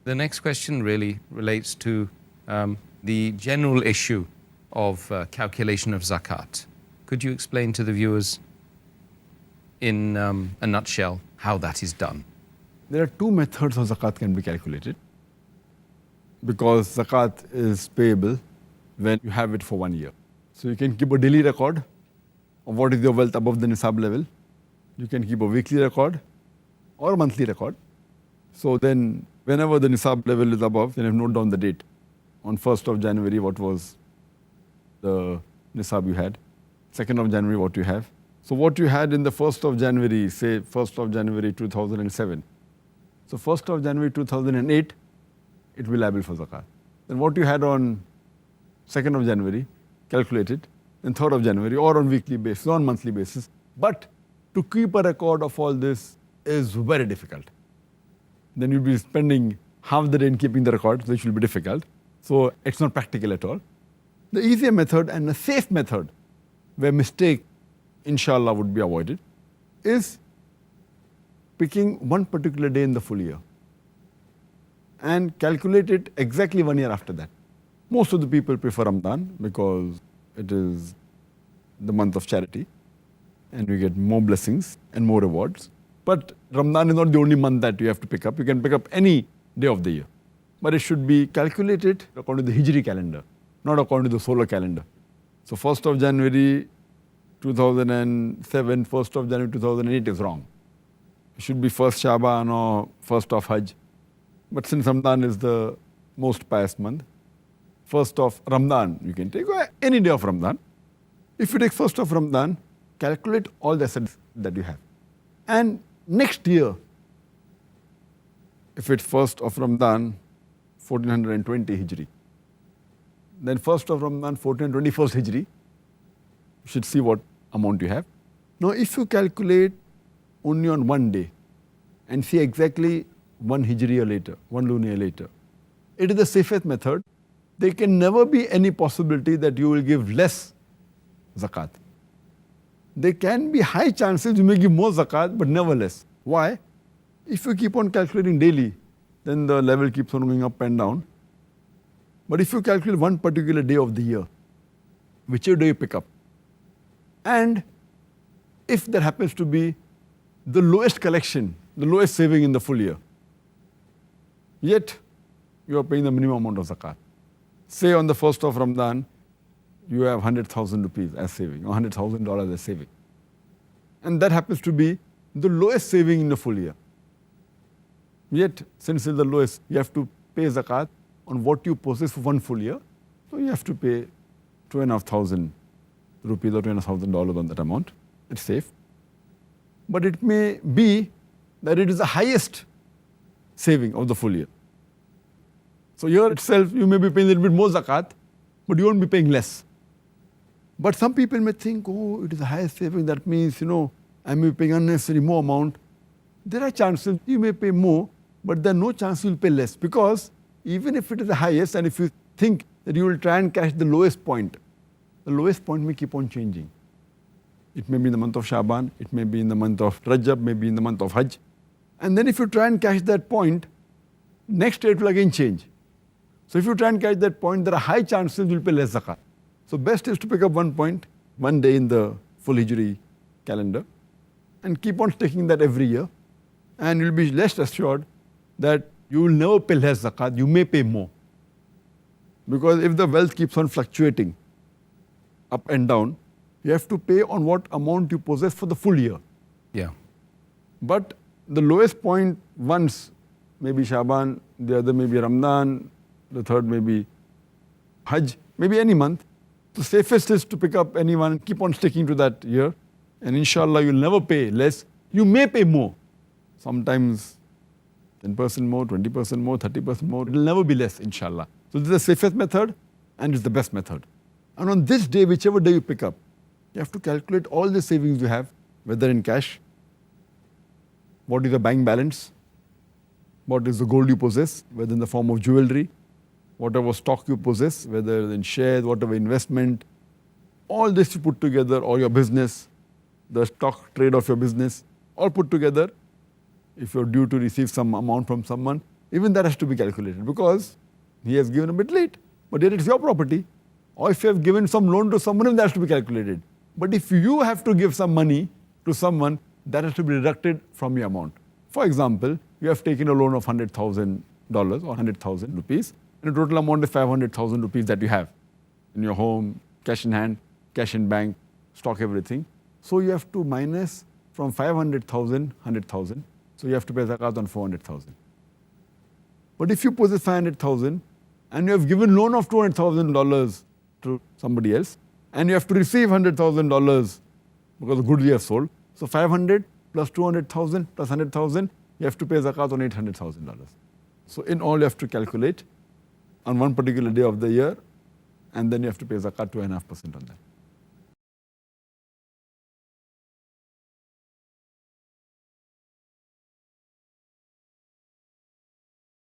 The next question really relates to the general issue of calculation of zakat. Could you explain to the viewers in a nutshell how that is done? There are two methods of zakat can be calculated, because zakat is payable when you have it for 1 year. So you can keep a daily record of what is your wealth above the nisab level. You can keep a weekly record or a monthly record. So then whenever the nisab level is above, then you note down the date. On 1st of January, what was the nisab you had? 2nd of January, what you have. So what you had in the 1st of January, say 1st of January 2007. So 1st of January 2008, it will be liable for zakat. Then what you had on 2nd of January, calculate it. Then 3rd of January, or on weekly basis, or on monthly basis. But to keep a record of all this is very difficult. Then you'll be spending half the day in keeping the record, which will be difficult. So it's not practical at all. The easier method and the safe method, where mistake, inshallah, would be avoided, is picking one particular day in the full year and calculate it exactly 1 year after that. Most of the people prefer Ramadan because it is the month of charity and we get more blessings and more rewards. But Ramadan is not the only month that you have to pick up. You can pick up any day of the year. But it should be calculated according to the Hijri calendar, not according to the solar calendar. So 1st of January 2007, 1st of January 2008 is wrong. It should be 1st Shaban or 1st of Hajj. But since Ramadan is the most pious month, 1st of Ramadan, you can take any day of Ramadan. If you take 1st of Ramadan, calculate all the assets that you have. And next year, if it's 1st of Ramadan, 1420 Hijri, then 1st of Ramadan, 1421st Hijri, you should see what amount you have. Now, if you calculate only on one day and see exactly 1 Hijri year later, 1 lunar year later, it is the safest method. There can never be any possibility that you will give less zakat. There can be high chances you may give more zakat, but never less. Why? If you keep on calculating daily, then the level keeps on going up and down. But if you calculate one particular day of the year, whichever day you pick up, and if there happens to be the lowest collection, the lowest saving in the full year, yet you are paying the minimum amount of zakat. Say on the 1st of Ramadan, you have 100,000 rupees as saving, or $100,000 as saving. And that happens to be the lowest saving in the full year. Yet, since it's the lowest, you have to pay zakat on what you possess for one full year. So you have to pay 2,500 rupees or $2,500 on that amount. It's safe. But it may be that it is the highest saving of the full year. So here itself, you may be paying a little bit more zakat, but you won't be paying less. But some people may think, oh, it is the highest saving. That means, I may be paying unnecessary more amount. There are chances you may pay more, but there are no chance you will pay less. Because even if it is the highest, and if you think that you will try and catch the lowest point may keep on changing. It may be in the month of Shaban, it may be in the month of Rajab, maybe in the month of Hajj. And then if you try and catch that point, next year it will again change. So if you try and catch that point, there are high chances you will pay less zakat. So best is to pick up one point, one day in the full Hijri calendar, and keep on taking that every year. And you'll be less assured that you will never pay less zakat, you may pay more. Because if the wealth keeps on fluctuating up and down, you have to pay on what amount you possess for the full year. Yeah. But the lowest point once, maybe Shaban, the other may be Ramadan, the third may be Hajj, maybe any month. The safest is to pick up any one, keep on sticking to that year, and inshallah you'll never pay less. You may pay more. Sometimes 10% more, 20% more, 30% more. It will never be less, inshallah. So this is the safest method and it's the best method. And on this day, whichever day you pick up, you have to calculate all the savings you have, whether in cash, what is the bank balance, what is the gold you possess, whether in the form of jewelry, whatever stock you possess, whether in shares, whatever investment, all this you put together, or your business, the stock trade of your business, all put together. If you're due to receive some amount from someone, even that has to be calculated because he has given a bit late, but yet it's your property. Or if you have given some loan to someone, that has to be calculated. But if you have to give some money to someone, that has to be deducted from your amount. For example, you have taken a loan of $100,000 or 100,000 rupees, and the total amount is 500,000 rupees that you have in your home, cash in hand, cash in bank, stock, everything. So you have to minus from 500,000, 100,000. So you have to pay zakat on 400,000. But if you possess 500,000 and you have given loan of $200,000 to somebody else, and you have to receive $100,000 because the goods you have sold, so 500 plus 200,000 plus 100,000, you have to pay zakat on $800,000. So in all, you have to calculate on one particular day of the year, and then you have to pay zakat 2.5% on that.